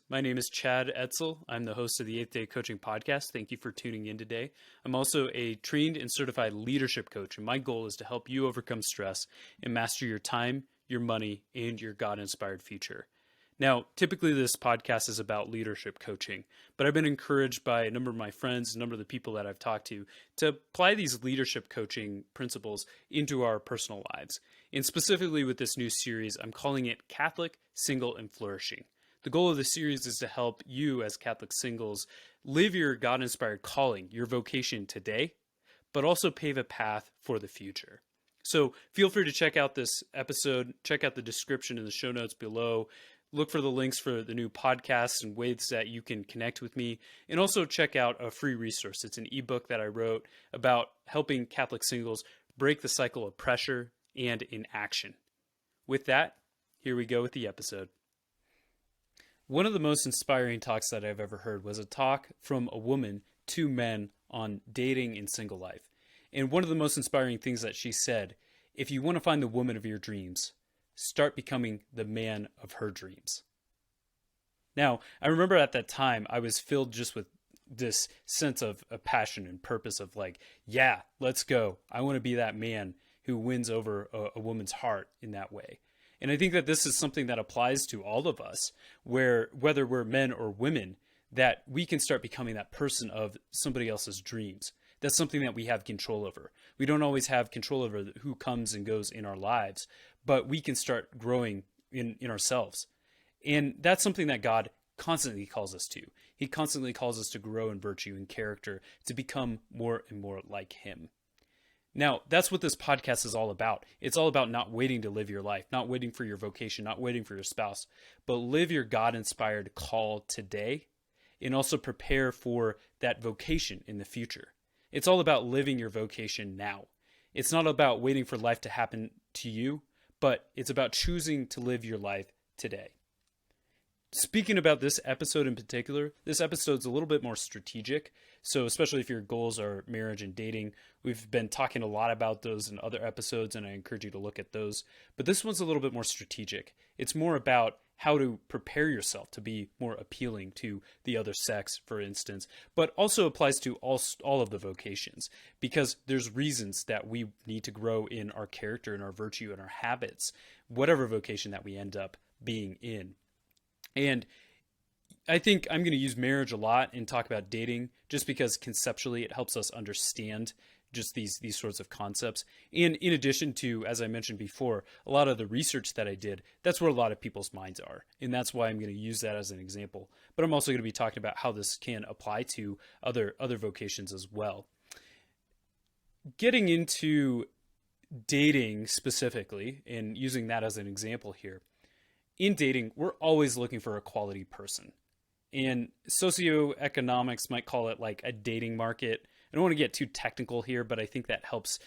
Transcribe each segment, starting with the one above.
My name is Chad Etzel. I'm the host of the 8th Day Coaching Podcast. Thank you for tuning in today. I'm also a trained and certified leadership coach, and my goal is to help you overcome stress and master your time, your money, and your God-inspired future. Now, typically this podcast is about leadership coaching, but I've been encouraged by a number of my friends, a number of the people that I've talked to apply these leadership coaching principles into our personal lives. And specifically with this new series, I'm calling it Catholic, Single, and Flourishing. The goal of the series is to help you as Catholic singles live your God-inspired calling, your vocation today, but also pave a path for the future. So feel free to check out this episode, check out the description in the show notes below, look for the links for the new podcasts and ways that you can connect with me, and also check out a free resource. It's an ebook that I wrote about helping Catholic singles break the cycle of pressure and inaction. With that, here we go with the episode. One of the most inspiring talks that I've ever heard was a talk from a woman to men on dating and single life. And one of the most inspiring things that she said, if you want to find the woman of your dreams, start becoming the man of her dreams. Now, I remember at that time, I was filled just with this sense of a passion and purpose of like, yeah, let's go. I want to be that man who wins over a woman's heart in that way. And I think that this is something that applies to all of us, where whether we're men or women, that we can start becoming that person of somebody else's dreams. That's something that we have control over. We don't always have control over who comes and goes in our lives, but we can start growing in ourselves. And that's something that God constantly calls us to. He constantly calls us to grow in virtue and character, to become more and more like Him. Now, that's what this podcast is all about. It's all about not waiting to live your life, not waiting for your vocation, not waiting for your spouse, but live your God-inspired call today and also prepare for that vocation in the future. It's all about living your vocation now. It's not about waiting for life to happen to you, but it's about choosing to live your life today. Speaking about this episode in particular, this episode's a little bit more strategic. So especially if your goals are marriage and dating, we've been talking a lot about those in other episodes, and I encourage you to look at those. But this one's a little bit more strategic. It's more about how to prepare yourself to be more appealing to the other sex, for instance, but also applies to all of the vocations, because there's reasons that we need to grow in our character and our virtue and our habits, whatever vocation that we end up being in. And I think I'm going to use marriage a lot and talk about dating just because conceptually it helps us understand just these sorts of concepts. And in addition to, as I mentioned before, a lot of the research that I did, that's where a lot of people's minds are. And that's why I'm going to use that as an example. But I'm also going to be talking about how this can apply to other vocations as well. Getting into dating specifically and using that as an example here. In dating, we're always looking for a quality person. And socioeconomics might call it like a dating market. I don't want to get too technical here, but I think that helps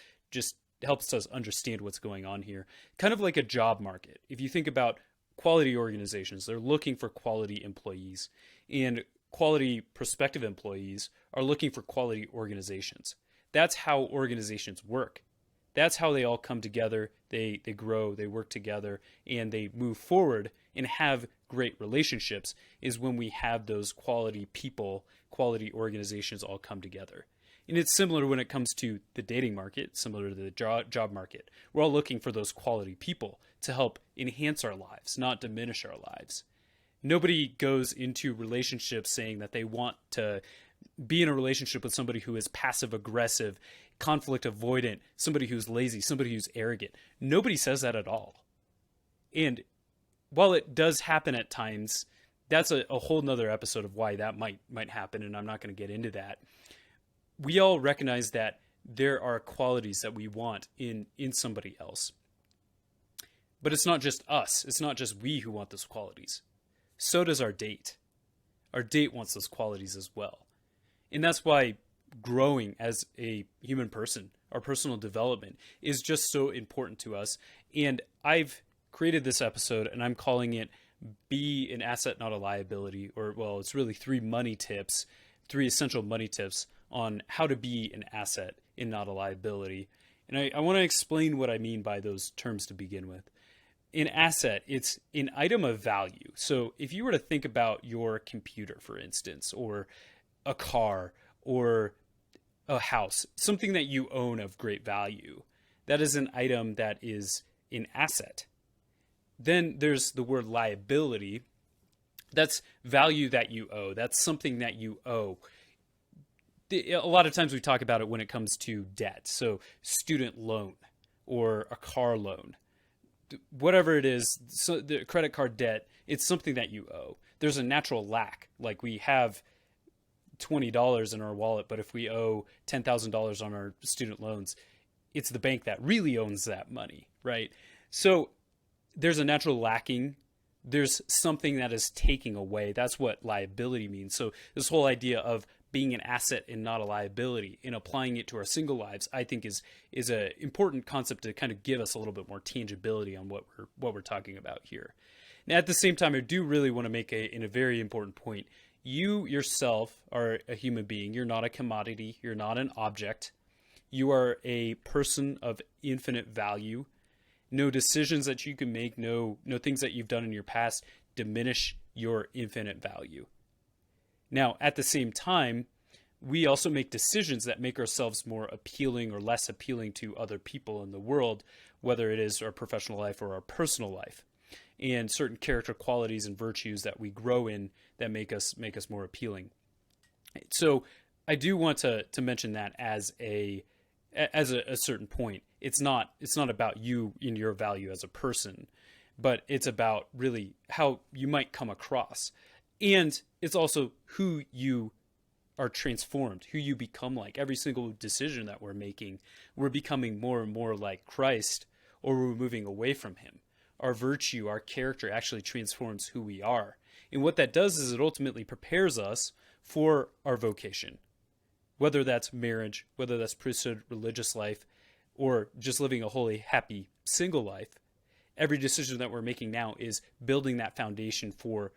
us understand what's going on here. Kind of like a job market. If you think about quality organizations, they're looking for quality employees. And quality prospective employees are looking for quality organizations. That's how organizations work. That's how they all come together, they grow, they work together, and they move forward and have great relationships, is when we have those quality people, quality organizations all come together. And it's similar when it comes to the dating market, similar to the job market. We're all looking for those quality people to help enhance our lives, not diminish our lives. Nobody goes into relationships saying that they want to be in a relationship with somebody who is passive aggressive, conflict avoidant, somebody who's lazy, somebody who's arrogant. Nobody says that at all. And while it does happen at times, that's a whole nother episode of why that might happen, and I'm not going to get into that. We all recognize that there are qualities that we want in somebody else. But it's not just us. It's not just we who want those qualities. So does our date. Our date wants those qualities as well. And that's why growing as a human person, our personal development, is just so important to us. And I've created this episode, and I'm calling it Be an Asset, Not a Liability, or, well, it's really 3 essential money tips on how to be an asset and not a liability. And I want to explain what I mean by those terms to begin with. An asset, it's an item of value. So if you were to think about your computer, for instance, or a car, or a house, something that you own of great value, that is an item that is an asset. Then there's the word liability. That's value that you owe. That's something that you owe. A lot of times we talk about it when it comes to debt. So student loan or a car loan, whatever it is, so the credit card debt, it's something that you owe. There's a natural lack. Like we have $20 in our wallet, but if we owe $10,000 on our student loans, it's the bank that really owns that money, right? So there's a natural lacking. There's something that is taking away. That's what liability means. So this whole idea of being an asset and not a liability and applying it to our single lives, I think is a important concept to kind of give us a little bit more tangibility on what we're talking about here. Now, at the same time, I do really want to make a very important point. You yourself are a human being. You're not a commodity. You're not an object. You are a person of infinite value. No decisions that you can make, no things that you've done in your past diminish your infinite value. Now, at the same time, we also make decisions that make ourselves more appealing or less appealing to other people in the world, whether it is our professional life or our personal life, and certain character qualities and virtues that we grow in that make us more appealing. So I do want to mention that as a certain point. It's not about you and your value as a person, but it's about really how you might come across. And it's also who you are transformed, who you become like. Every single decision that we're making, we're becoming more and more like Christ, or we're moving away from him. Our virtue, our character actually transforms who we are. And what that does is it ultimately prepares us for our vocation, whether that's marriage, whether that's priesthood, religious life, or just living a holy, happy, single life. Every decision that we're making now is building that foundation for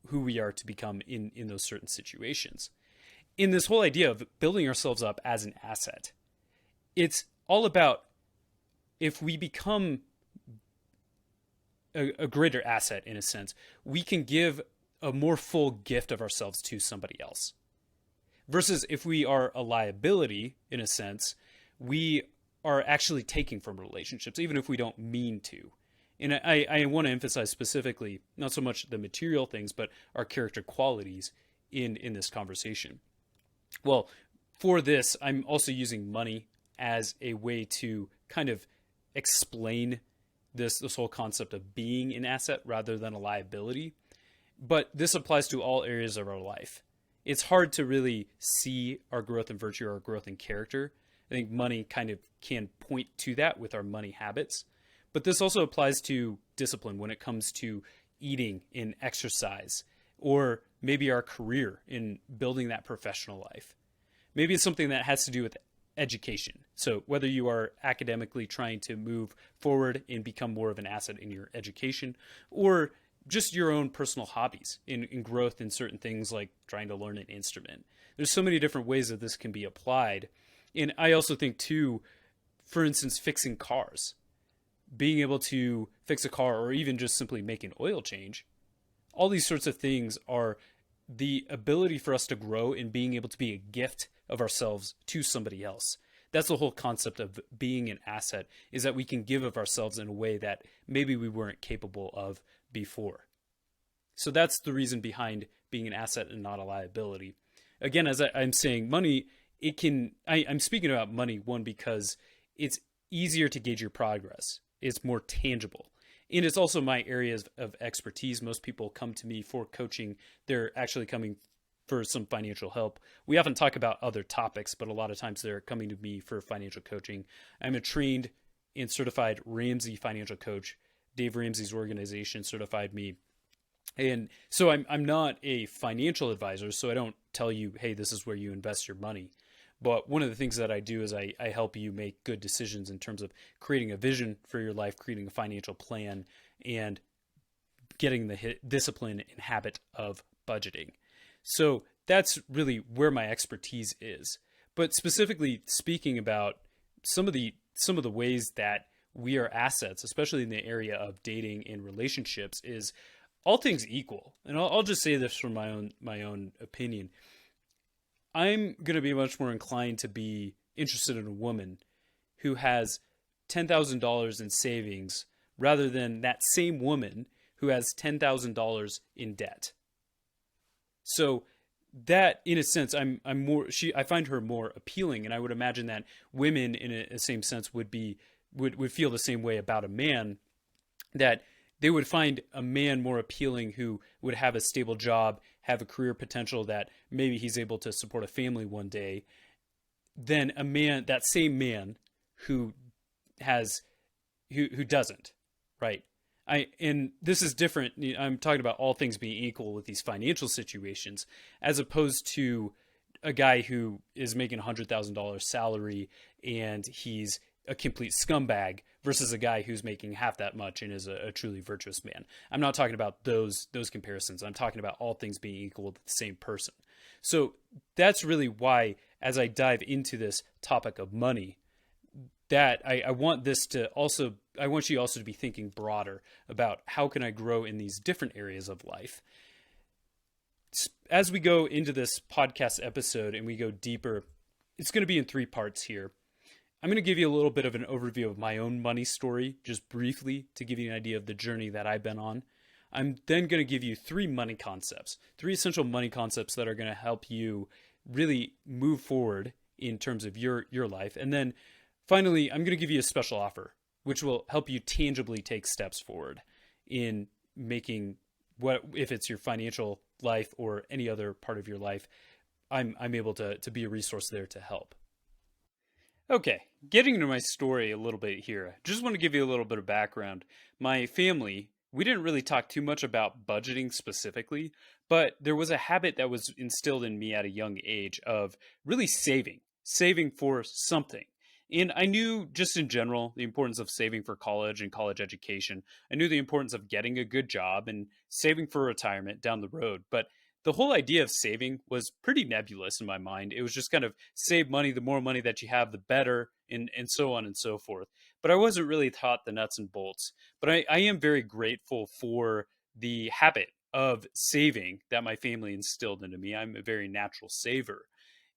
who we are to become in those certain situations. In this whole idea of building ourselves up as an asset, it's all about if we become a greater asset, in a sense, we can give a more full gift of ourselves to somebody else. Versus if we are a liability, in a sense, we are actually taking from relationships, even if we don't mean to. And I want to emphasize specifically, not so much the material things, but our character qualities in this conversation. Well, for this, I'm also using money as a way to kind of explain this whole concept of being an asset rather than a liability. But this applies to all areas of our life. It's hard to really see our growth in virtue or our growth in character. I think money kind of can point to that with our money habits. But this also applies to discipline when it comes to eating and exercise, or maybe our career in building that professional life. Maybe it's something that has to do with education. So whether you are academically trying to move forward and become more of an asset in your education, or just your own personal hobbies in growth in certain things like trying to learn an instrument. There's so many different ways that this can be applied. And I also think too, for instance, fixing cars. Being able to fix a car, or even just simply make an oil change, all these sorts of things are the ability for us to grow in being able to be a gift of ourselves to somebody else. That's the whole concept of being an asset, is that we can give of ourselves in a way that maybe we weren't capable of before. So that's the reason behind being an asset and not a liability. Again, as I'm saying, money, I'm speaking about money, one, because it's easier to gauge your progress. It's more tangible. And it's also my areas of expertise. Most people come to me for coaching. They're actually coming for some financial help. We often talk about other topics, but a lot of times they're coming to me for financial coaching. I'm a trained and certified Ramsey financial coach. Dave Ramsey's organization certified me. And so I'm not a financial advisor, so I don't tell you, hey, this is where you invest your money. But one of the things that I do is I help you make good decisions in terms of creating a vision for your life, creating a financial plan, and getting the discipline and habit of budgeting. So that's really where my expertise is. But specifically speaking about some of the ways that we are assets, especially in the area of dating and relationships, is all things equal. And I'll just say this from my own opinion. I'm going to be much more inclined to be interested in a woman who has $10,000 in savings rather than that same woman who has $10,000 in debt. So that, in a sense, I'm more she I find her more appealing, and I would imagine that women in a same sense would feel the same way about a man, that they would find a man more appealing who would have a stable job, have a career potential that maybe he's able to support a family one day, than a man, that same man who has who doesn't, right? And this is different. I'm talking about all things being equal with these financial situations, as opposed to a guy who is making $100,000 salary and he's a complete scumbag versus a guy who's making half that much and is a truly virtuous man. I'm not talking about those comparisons. I'm talking about all things being equal with the same person. So that's really why, as I dive into this topic of money, that I want this to also, I want you also to be thinking broader about how can I grow in these different areas of life. As we go into this podcast episode and we go deeper, it's going to be in three parts here. I'm going to give you a little bit of an overview of my own money story, just briefly, to give you an idea of the journey that I've been on. I'm then going to give you three money concepts, three essential money concepts that are going to help you really move forward in terms of your life. And then finally, I'm going to give you a special offer, which will help you tangibly take steps forward in making, what if it's your financial life or any other part of your life, I'm able to be a resource there to help. Okay, getting into my story a little bit here. Just want to give you a little bit of background. My family, we didn't really talk too much about budgeting specifically, but there was a habit that was instilled in me at a young age of really saving for something. And I knew just in general the importance of saving for college and college education. I knew the importance of getting a good job and saving for retirement down the road. But the whole idea of saving was pretty nebulous in my mind. It was just kind of save money, the more money that you have, the better, and so on and so forth. But I wasn't really taught the nuts and bolts. But I am very grateful for the habit of saving that my family instilled into me. I'm a very natural saver.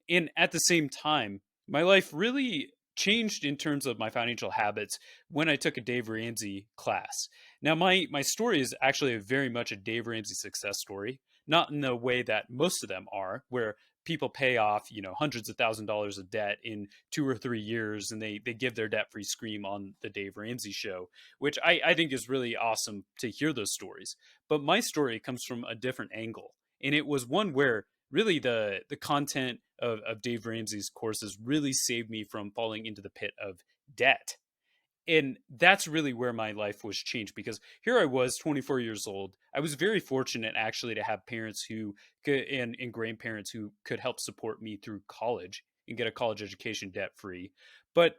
And at the same time, my life really changed in terms of my financial habits when I took a Dave Ramsey class. Now, my story is actually very much a Dave Ramsey success story, not in the way that most of them are, where people pay off, hundreds of $1,000s of debt in 2 or 3 years, and they give their debt free scream on the Dave Ramsey show, which I think is really awesome to hear those stories. But my story comes from a different angle. And it was one where really the content of Dave Ramsey's courses really saved me from falling into the pit of debt. And that's really where my life was changed, because here I was 24 years old. I was very fortunate actually to have parents who could, and grandparents who could help support me through college and get a college education debt free. But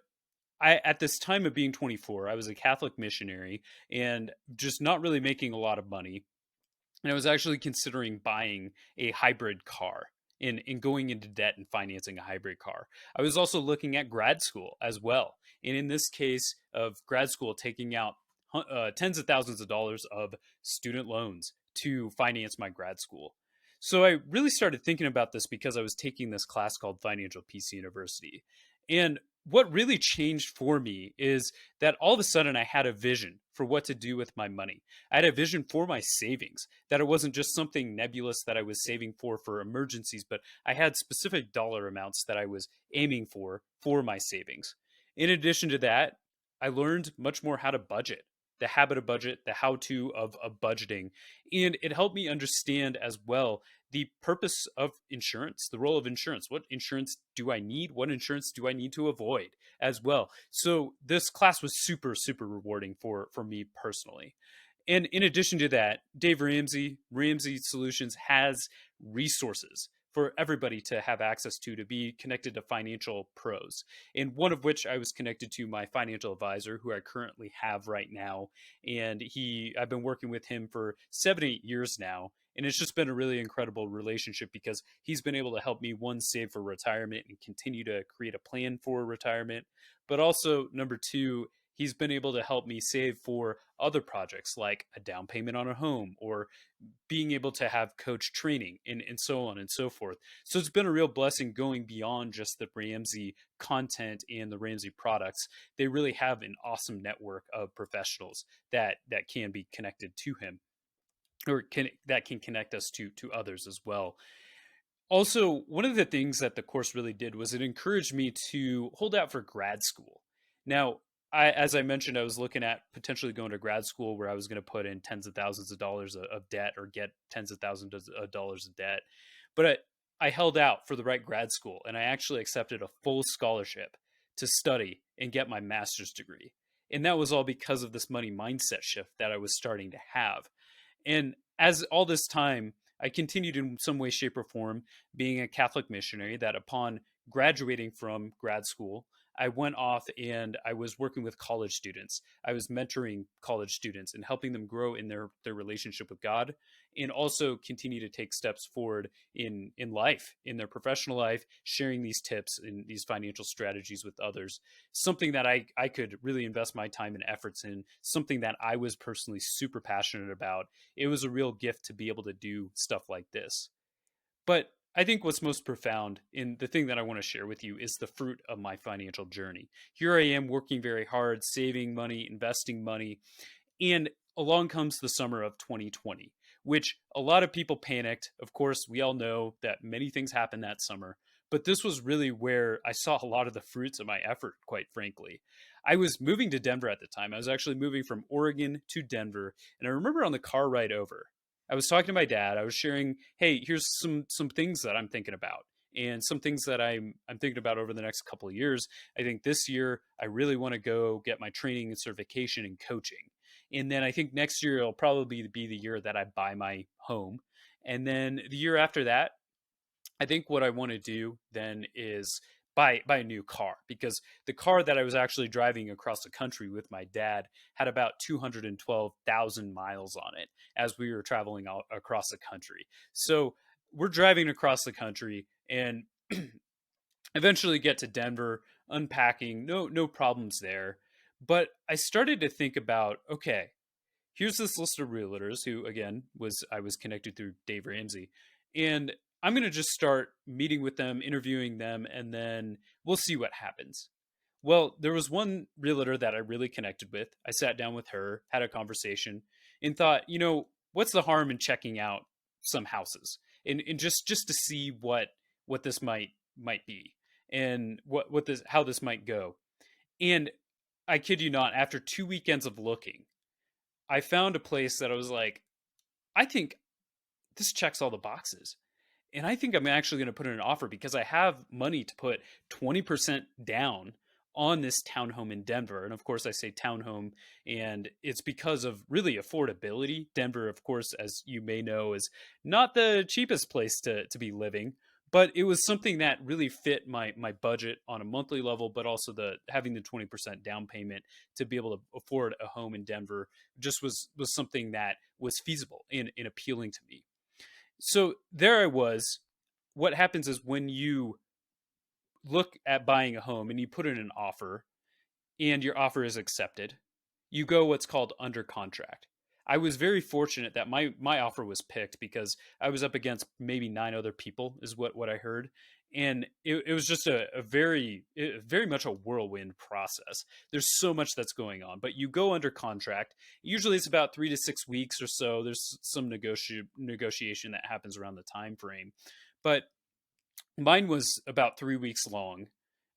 at this time of being 24, I was a Catholic missionary and just not really making a lot of money, and I was actually considering buying a hybrid car and going into debt and financing a hybrid car. I was also looking at grad school as well. And in this case of grad school, taking out tens of thousands of dollars of student loans to finance my grad school. So I really started thinking about this because I was taking this class called Financial Peace University. And what really changed for me is that all of a sudden I had a vision for what to do with my money. I had a vision for my savings, that it wasn't just something nebulous that I was saving for emergencies, but I had specific dollar amounts that I was aiming for my savings. In addition to that, I learned much more how to budget, the habit of budget, the how to of budgeting. And it helped me understand as well the purpose of insurance, the role of insurance. What insurance do I need? What insurance do I need to avoid as well? So this class was super, super rewarding for me personally. And in addition to that, Dave Ramsey Solutions has resources for everybody to have access to be connected to financial pros. And one of which I was connected to my financial advisor, who I currently have right now. And I've been working with him for 7, 8 years now. And it's just been a really incredible relationship because he's been able to help me, one, save for retirement and continue to create a plan for retirement. But also, number two, he's been able to help me save for other projects like a down payment on a home or being able to have coach training and so on and so forth. So it's been a real blessing going beyond just the Ramsey content and the Ramsey products. They really have an awesome network of professionals that can be connected to him, or that can connect us to others as well. Also, one of the things that the course really did was it encouraged me to hold out for grad school. Now, as I mentioned, I was looking at potentially going to grad school where I was going to put in tens of thousands of dollars of debt or get tens of thousands of dollars of debt. But I held out for the right grad school and I actually accepted a full scholarship to study and get my master's degree. And that was all because of this money mindset shift that I was starting to have. And as all this time, I continued in some way, shape, or form being a Catholic missionary. That upon graduating from grad school, I went off and I was working with college students. I was mentoring college students and helping them grow in their relationship with God, and also continue to take steps forward in life, in their professional life, sharing these tips and these financial strategies with others. Something that I could really invest my time and efforts in, something that I was personally super passionate about. It was a real gift to be able to do stuff like this. But I think what's most profound in the thing that I want to share with you is the fruit of my financial journey. Here I am working very hard, saving money, investing money, and along comes the summer of 2020, which a lot of people panicked. Of course, we all know that many things happened that summer, but this was really where I saw a lot of the fruits of my effort, quite frankly. I was moving to Denver at the time. I was actually moving from Oregon to Denver, and I remember on the car ride over, I was talking to my dad. I was sharing, "Hey, here's some things that I'm thinking about." And some things that I'm thinking about over the next couple of years. I think this year I really want to go get my training and certification in coaching. And then I think next year it'll probably be the year that I buy my home. And then the year after that, I think what I want to do then is buy a new car, because the car that I was actually driving across the country with my dad had about 212,000 miles on it as we were traveling all across the country. So we're driving across the country and eventually get to Denver, unpacking, no problems there. But I started to think about, okay, here's this list of realtors who, again, was I was connected through Dave Ramsey, and I'm going to just start meeting with them, interviewing them, and then we'll see what happens. Well, there was one realtor that I really connected with. I sat down with her, had a conversation, and thought, what's the harm in checking out some houses and just to see what this might be, and what this how this might go. And I kid you not, after 2 weekends of looking, I found a place that I was like, I think this checks all the boxes. And I think I'm actually going to put in an offer because I have money to put 20% down on this townhome in Denver. And of course, I say townhome, and it's because of really affordability. Denver, of course, as you may know, is not the cheapest place to be living. But it was something that really fit my budget on a monthly level, but also the having the 20% down payment to be able to afford a home in Denver just was something that was feasible and appealing to me. So there I was. What happens is when you look at buying a home and you put in an offer and your offer is accepted, you go what's called under contract. I was very fortunate that my offer was picked because I was up against maybe 9 other people, is what I heard. And it was just very much a whirlwind process. There's so much that's going on, but you go under contract. Usually it's about 3 to 6 weeks or so. There's some negotiation that happens around the time frame, but mine was about 3 weeks long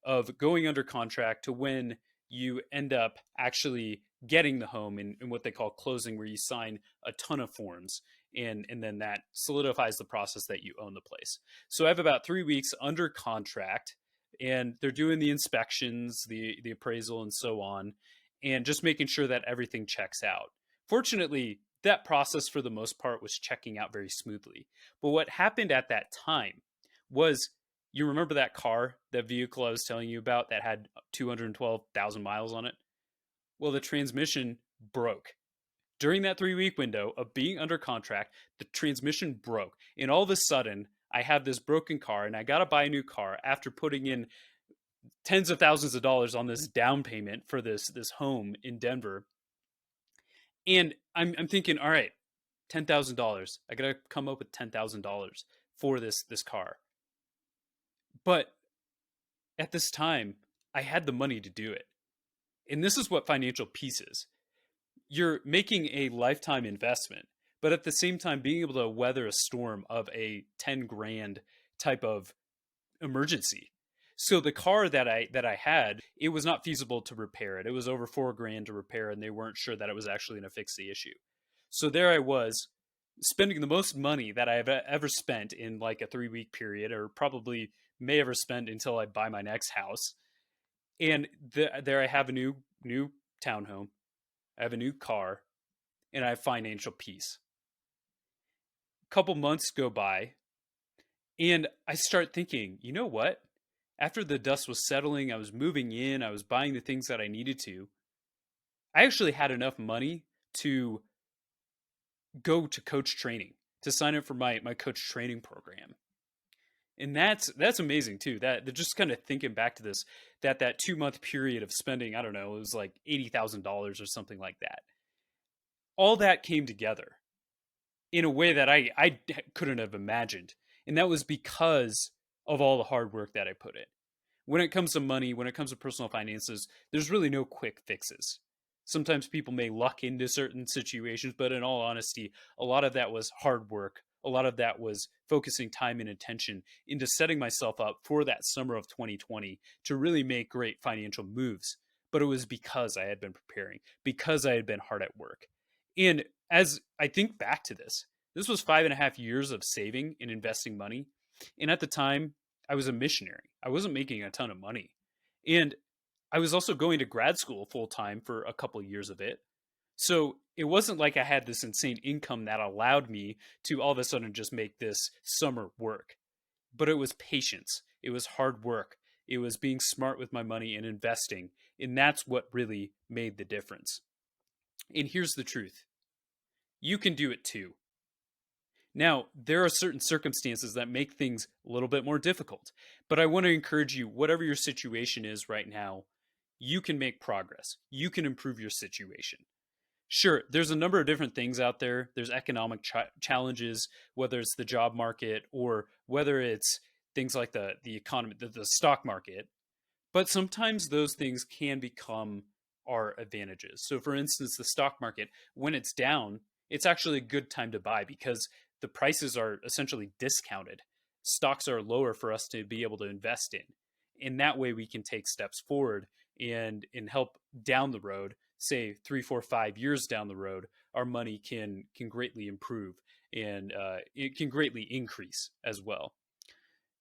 of going under contract to when you end up actually getting the home in what they call closing, where you sign a ton of forms, and then that solidifies the process that you own the place. So I have about 3 weeks under contract, and they're doing the inspections, the appraisal, and so on, and just making sure that everything checks out. Fortunately, that process for the most part was checking out very smoothly. But what happened at that time was, you remember that car, that vehicle I was telling you about that had 212,000 miles on it? Well, the transmission broke. During that 3 week window of being under contract, the transmission broke. And all of a sudden, I have this broken car and I got to buy a new car after putting in tens of thousands of dollars on this down payment for this home in Denver. And I'm thinking, all right, $10,000. I gotta come up with $10,000 for this car. But at this time, I had the money to do it. And this is what financial peace is. You're making a lifetime investment, but at the same time being able to weather a storm of a 10 grand type of emergency. So the car that I had, it was not feasible to repair it. It was over 4 grand to repair, and they weren't sure that it was actually going to fix the issue. So there I was, spending the most money that I've ever spent in like a 3 week period, or probably may ever spend until I buy my next house. And there I have a new townhome. I have a new car, and I have financial peace. A couple months go by, and I start thinking, you know what? After the dust was settling, I was moving in, I was buying the things that I needed to. I actually had enough money to go to coach training, to sign up for my coach training program. And that's amazing too. That just kind of thinking back to this, that 2 month period of spending, I don't know, it was like $80,000 or something like that. All that came together in a way that I couldn't have imagined. And that was because of all the hard work that I put in. When it comes to money, when it comes to personal finances, there's really no quick fixes. Sometimes people may luck into certain situations, but in all honesty, a lot of that was hard work. A lot of that was focusing time and attention into setting myself up for that summer of 2020 to really make great financial moves. But it was because I had been preparing, because I had been hard at work. And as I think back to this was 5.5 years of saving and investing money. And at the time, I was a missionary. I wasn't making a ton of money. And I was also going to grad school full time for a couple of years of it. So it wasn't like I had this insane income that allowed me to all of a sudden just make this summer work. But it was patience, it was hard work, it was being smart with my money and investing. And that's what really made the difference. And here's the truth, you can do it too. Now, there are certain circumstances that make things a little bit more difficult, but I want to encourage you, whatever your situation is right now, you can make progress. You can improve your situation. Sure, there's a number of different things out there. There's economic challenges, whether it's the job market or whether it's things like the economy, the stock market. But sometimes those things can become our advantages. So, for instance, the stock market, when it's down, it's actually a good time to buy because the prices are essentially discounted. Stocks are lower for us to be able to invest in. In that way, we can take steps forward and help down the road, say 3, 4, 5 years down the road, our money can greatly improve and it can greatly increase as well.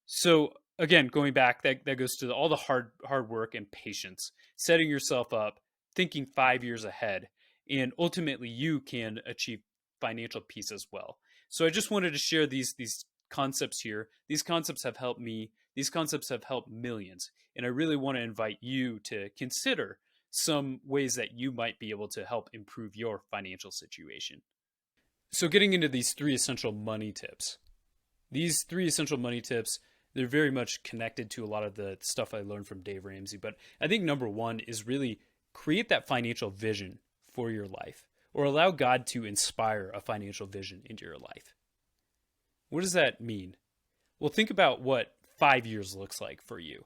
So again, going back, that goes to all the hard work and patience, setting yourself up, thinking 5 years ahead, and ultimately you can achieve financial peace as well. So I just wanted to share these concepts here. These concepts have helped me. These concepts have helped millions, and I really want to invite you to consider some ways that you might be able to help improve your financial situation. So getting into these three essential money tips. These three essential money tips, they're very much connected to a lot of the stuff I learned from Dave Ramsey. But I think number one is really create that financial vision for your life, or allow God to inspire a financial vision into your life. What does that mean? Well, think about what 5 years looks like for you.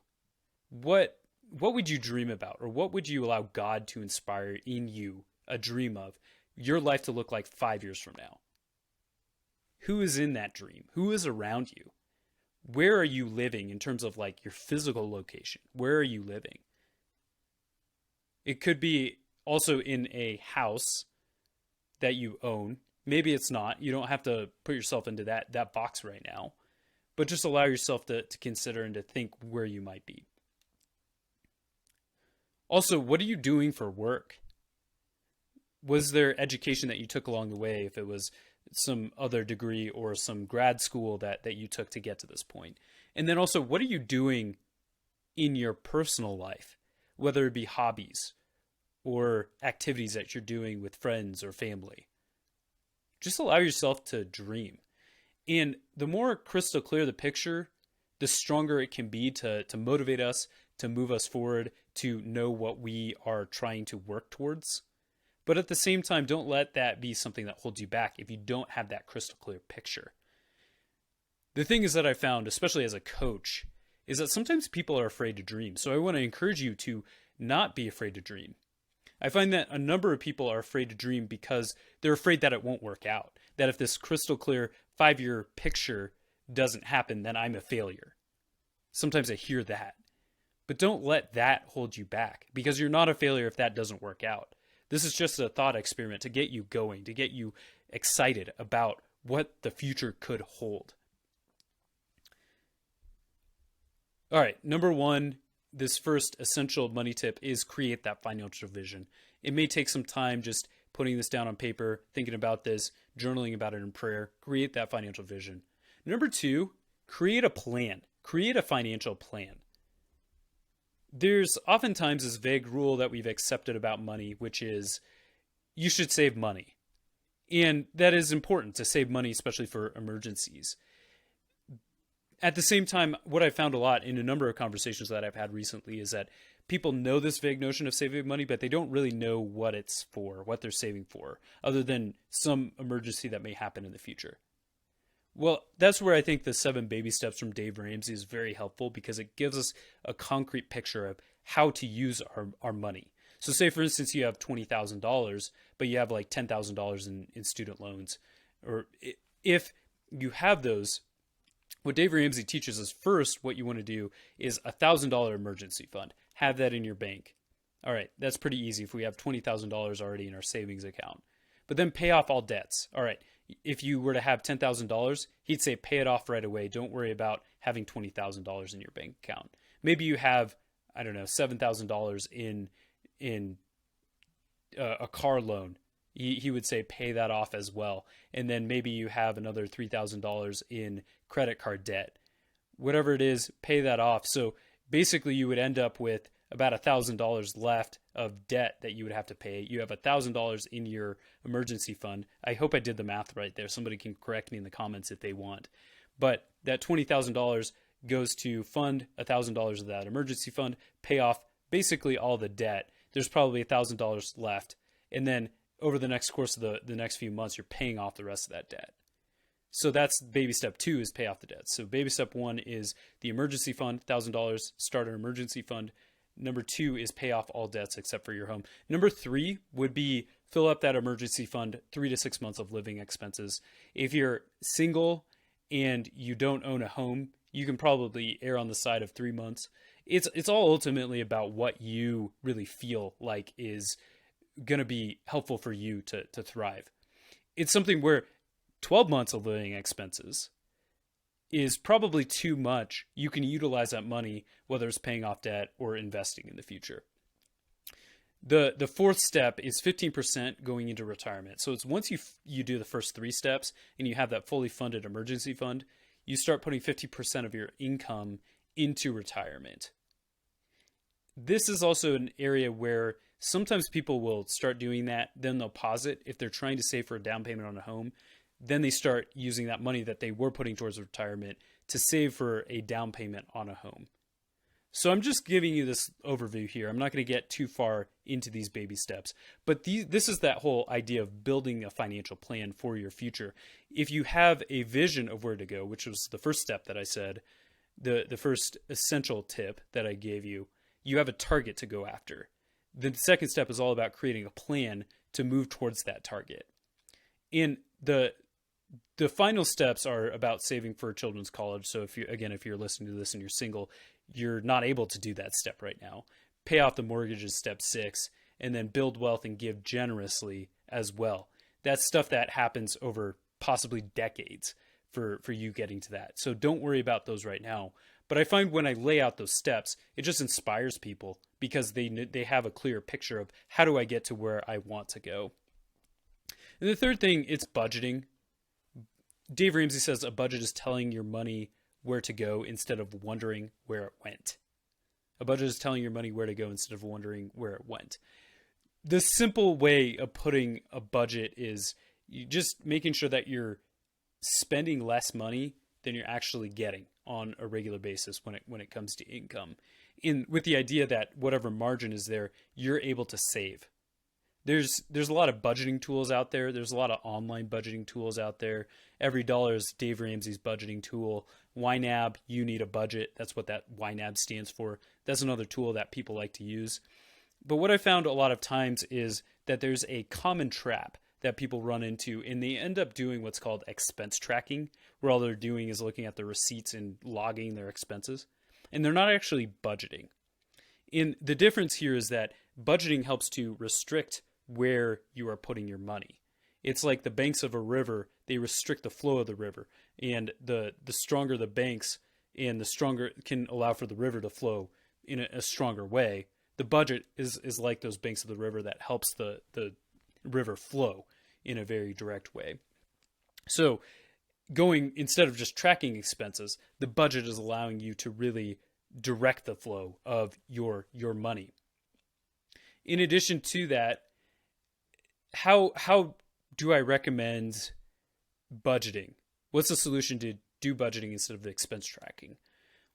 What would you dream about, or what would you allow God to inspire in you a dream of your life to look like 5 years from now? Who is in that dream? Who is around you? Where are you living in terms of like your physical location? Where are you living? It could be also in a house that you own. Maybe it's not. You don't have to put yourself into that box right now, but just allow yourself to consider and to think where you might be. Also, what are you doing for work? Was there education that you took along the way, if it was some other degree or some grad school that you took to get to this point? And then also, what are you doing in your personal life, whether it be hobbies or activities that you're doing with friends or family? Just allow yourself to dream. And the more crystal clear the picture, the stronger it can be to motivate us to move us forward, to know what we are trying to work towards. But at the same time, don't let that be something that holds you back if you don't have that crystal clear picture. The thing is that I found, especially as a coach, is that sometimes people are afraid to dream. So I want to encourage you to not be afraid to dream. I find that a number of people are afraid to dream because they're afraid that it won't work out. That if this crystal clear 5-year picture doesn't happen, then I'm a failure. Sometimes I hear that. But don't let that hold you back, because you're not a failure if that doesn't work out. This is just a thought experiment to get you going, to get you excited about what the future could hold. All right, number one, this first essential money tip is create that financial vision. It may take some time just putting this down on paper, thinking about this, journaling about it in prayer. Create that financial vision. Number two, create a plan. Create a financial plan. There's oftentimes this vague rule that we've accepted about money, which is you should save money. And that is important to save money, especially for emergencies. At the same time, what I've found a lot in a number of conversations that I've had recently is that people know this vague notion of saving money, but they don't really know what it's for, what they're saving for, other than some emergency that may happen in the future. Well, that's where I think the 7 baby steps from Dave Ramsey is very helpful, because it gives us a concrete picture of how to use our money. So say, for instance, you have $20,000, but you have like $10,000 in student loans. Or if you have those, what Dave Ramsey teaches us first, what you want to do is a $1,000 emergency fund. Have that in your bank. All right, that's pretty easy if we have $20,000 already in our savings account. But then pay off all debts. All right, if you were to have $10,000, he'd say pay it off right away. Don't worry about having $20,000 in your bank account. Maybe you have, I don't know, $7,000 in a car loan. He would say pay that off as well. And then maybe you have another $3,000 in credit card debt. Whatever it is, pay that off. So basically you would end up with about $1,000 left of debt that you would have to pay. You have $1,000 in your emergency fund. I hope I did the math right there. Somebody can correct me in the comments if they want. But that $20,000 goes to fund $1,000 of that emergency fund, pay off basically all the debt. There's probably $1,000 left. And then over the next course of the next few months, you're paying off the rest of that debt. So that's baby step 2, is pay off the debt. So baby step 1 is the emergency fund, $1,000, start an emergency fund. Number 2 is pay off all debts except for your home. Number 3 would be fill up that emergency fund 3 to 6 months of living expenses. If you're single and you don't own a home, you can probably err on the side of 3 months. It's all ultimately about what you really feel like is going to be helpful for you to thrive. It's something where 12 months of living expenses is probably too much. You can utilize that money, whether it's paying off debt or investing in the future. The fourth step is 15% going into retirement. So it's once you do the first 3 steps and you have that fully funded emergency fund, you start putting 50% of your income into retirement. This is also an area where sometimes people will start doing that, then they'll pause it. If they're trying to save for a down payment on a home, then they start using that money that they were putting towards retirement to save for a down payment on a home. So I'm just giving you this overview here. I'm not going to get too far into these baby steps, but this is that whole idea of building a financial plan for your future. If you have a vision of where to go, which was the first step that I said, the first essential tip that I gave you, you have a target to go after. The second step is all about creating a plan to move towards that target. And the final steps are about saving for children's college. So if you're listening to this and you're single, you're not able to do that step right now. Pay off the mortgage is step 6, and then build wealth and give generously as well. That's stuff that happens over possibly decades for you getting to that. So don't worry about those right now. But I find when I lay out those steps, it just inspires people because they have a clear picture of how do I get to where I want to go. And the third thing, it's budgeting. Dave Ramsey says a budget is telling your money where to go instead of wondering where it went. A budget is telling your money where to go instead of wondering where it went. The simple way of putting a budget is you just making sure that you're spending less money than you're actually getting on a regular basis when it comes to income. with the idea that whatever margin is there, you're able to save. There's a lot of budgeting tools out there. There's a lot of online budgeting tools out there. Every dollar is Dave Ramsey's budgeting tool. YNAB, you need a budget. That's what that YNAB stands for. That's another tool that people like to use. But what I found a lot of times is that there's a common trap that people run into, and they end up doing what's called expense tracking, where all they're doing is looking at the receipts and logging their expenses, and they're not actually budgeting. And the difference here is that budgeting helps to restrict where you are putting your money. It's like the banks of a river, they restrict the flow of the river, and the stronger the banks and the stronger can allow for the river to flow in a stronger way. The budget is like those banks of the river that helps the river flow in a very direct way. So instead of just tracking expenses, the budget is allowing you to really direct the flow of your money. In addition to that, how do I recommend budgeting? What's the solution to do budgeting instead of the expense tracking?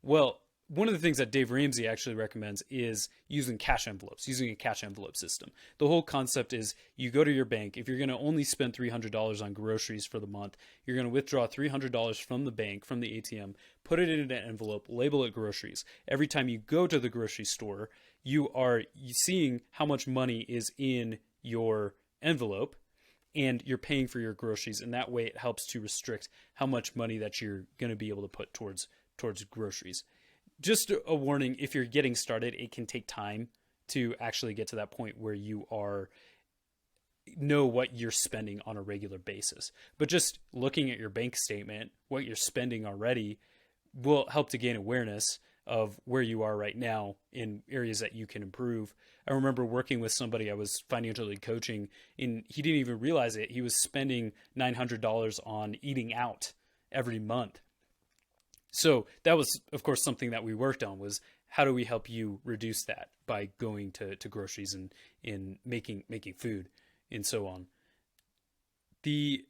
Well, one of the things that Dave Ramsey actually recommends is using cash envelopes, using a cash envelope system. The whole concept is you go to your bank. If you're going to only spend $300 on groceries for the month, you're going to withdraw $300 from the bank, from the ATM, put it in an envelope, label it groceries. Every time you go to the grocery store, you are seeing how much money is in your envelope, and you're paying for your groceries. And that way it helps to restrict how much money that you're going to be able to put towards groceries. Just a warning, if you're getting started, it can take time to actually get to that point where you know what you're spending on a regular basis. But just looking at your bank statement, what you're spending already will help to gain awareness of where you are right now in areas that you can improve. I remember working with somebody I was financially coaching, and he didn't even realize it. He was spending $900 on eating out every month. So that was, of course, something that we worked on, was how do we help you reduce that by going to groceries and making food and so on. The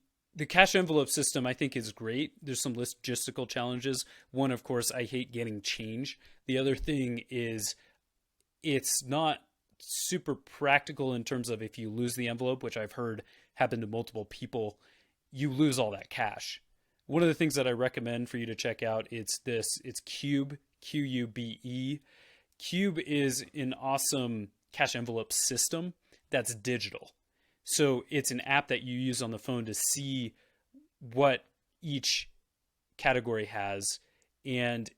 cash envelope system, I think, is great. There's some logistical challenges. One, of course, I hate getting change. The other thing is it's not super practical in terms of if you lose the envelope, which I've heard happen to multiple people, you lose all that cash. One of the things that I recommend for you to check out, it's Cube, Qube. Cube is an awesome cash envelope system that's digital. So it's an app that you use on the phone to see what each category has. And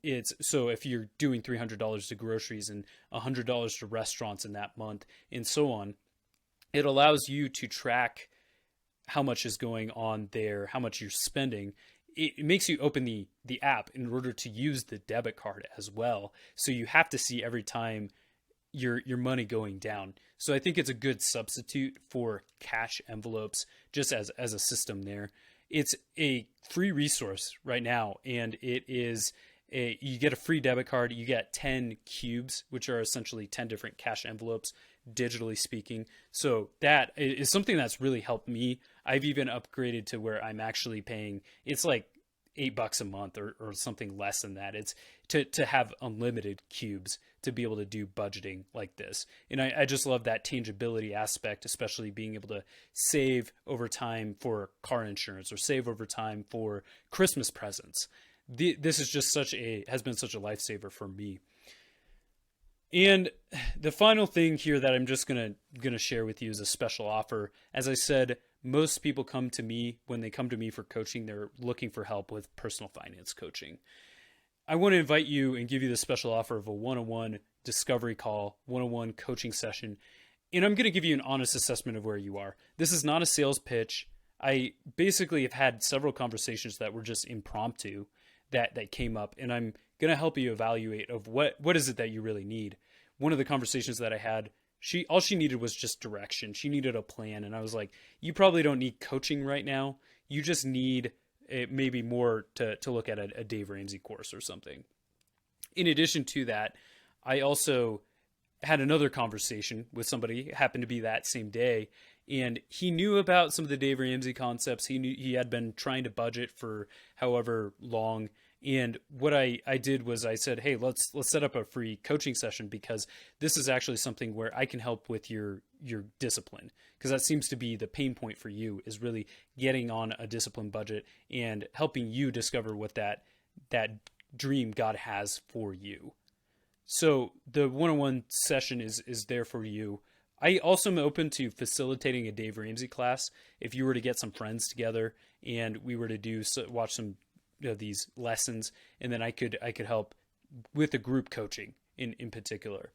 so if you're doing $300 to groceries and $100 to restaurants in that month and so on, it allows you to track how much is going on there, how much you're spending. It makes you open the app in order to use the debit card as well. So you have to see every time your money going down. So I think it's a good substitute for cash envelopes, just as a system there. It's a free resource right now, and you get a free debit card. You get 10 cubes, which are essentially 10 different cash envelopes, digitally speaking. So that is something that's really helped me. I've even upgraded to where I'm actually paying, it's like $8 a month or something less than that. It's to have unlimited cubes to be able to do budgeting like this. And I just love that tangibility aspect, especially being able to save over time for car insurance or save over time for Christmas presents. This is just has been such a lifesaver for me. And the final thing here that I'm just gonna share with you is a special offer. As I said, most people come to me, when they come to me for coaching, they're looking for help with personal finance coaching. I want to invite you and give you the special offer of a one-on-one discovery call, one-on-one coaching session. And I'm going to give you an honest assessment of where you are. This is not a sales pitch. I basically have had several conversations that were just impromptu that came up, and I'm going to help you evaluate of what is it that you really need. One of the conversations that I had, all she needed was just direction. She needed a plan. And I was like, you probably don't need coaching right now. You just need maybe more to look at a Dave Ramsey course or something. In addition to that, I also had another conversation with somebody, it happened to be that same day, and he knew about some of the Dave Ramsey concepts. He had been trying to budget for however long, And what I did was I said, hey, let's set up a free coaching session, because this is actually something where I can help with your discipline, because that seems to be the pain point for you, is really getting on a discipline budget and helping you discover what that dream God has for you. So the one-on-one session is there for you. I also am open to facilitating a Dave Ramsey class. If you were to get some friends together and we were to watch some of these lessons, and then I could help with the group coaching in particular.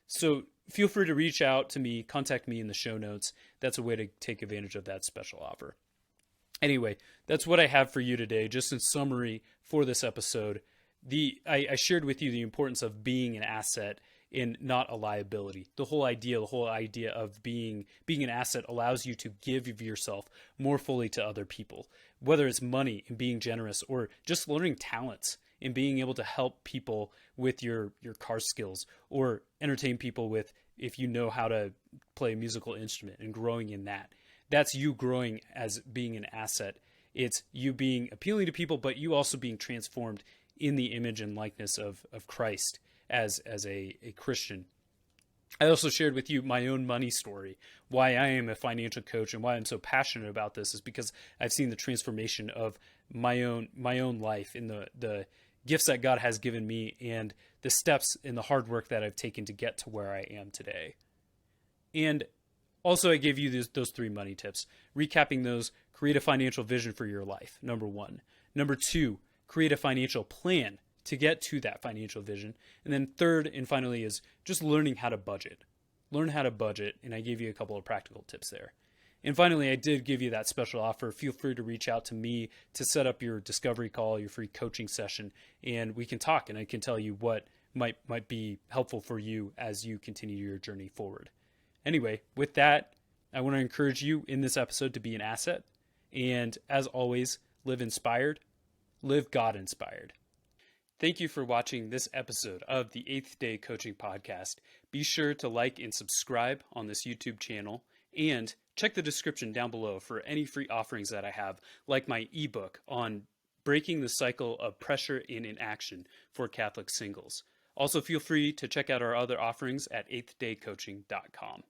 So feel free to reach out to me, contact me in the show notes. That's a way to take advantage of that special offer. Anyway, that's what I have for you today. Just in summary for this episode, I shared with you the importance of being an asset and not a liability. The whole idea of being an asset allows you to give of yourself more fully to other people, whether it's money and being generous, or just learning talents and being able to help people with your car skills, or entertain people with, if you know how to play a musical instrument, and growing in that. That's you growing as being an asset. It's you being appealing to people, but you also being transformed in the image and likeness of Christ as a Christian. I also shared with you my own money story. Why I am a financial coach and why I'm so passionate about this is because I've seen the transformation of my own life, in the gifts that God has given me, and the steps and the hard work that I've taken to get to where I am today. And also, I gave you those 3 money tips. Recapping those: create a financial vision for your life, number 1. Number 2, create a financial plan to get to that financial vision. And then 3rd and finally is just learning how to budget. Learn how to budget, and I gave you a couple of practical tips there. And finally, I did give you that special offer. Feel free to reach out to me to set up your discovery call, your free coaching session, and we can talk, and I can tell you what might be helpful for you as you continue your journey forward. Anyway, with that, I want to encourage you in this episode to be an asset. And as always, live inspired, live God inspired. Thank you for watching this episode of the 8th Day Coaching Podcast. Be sure to like and subscribe on this YouTube channel, and check the description down below for any free offerings that I have, like my ebook on breaking the cycle of pressure in inaction for Catholic singles. Also, feel free to check out our other offerings at 8thdaycoaching.com.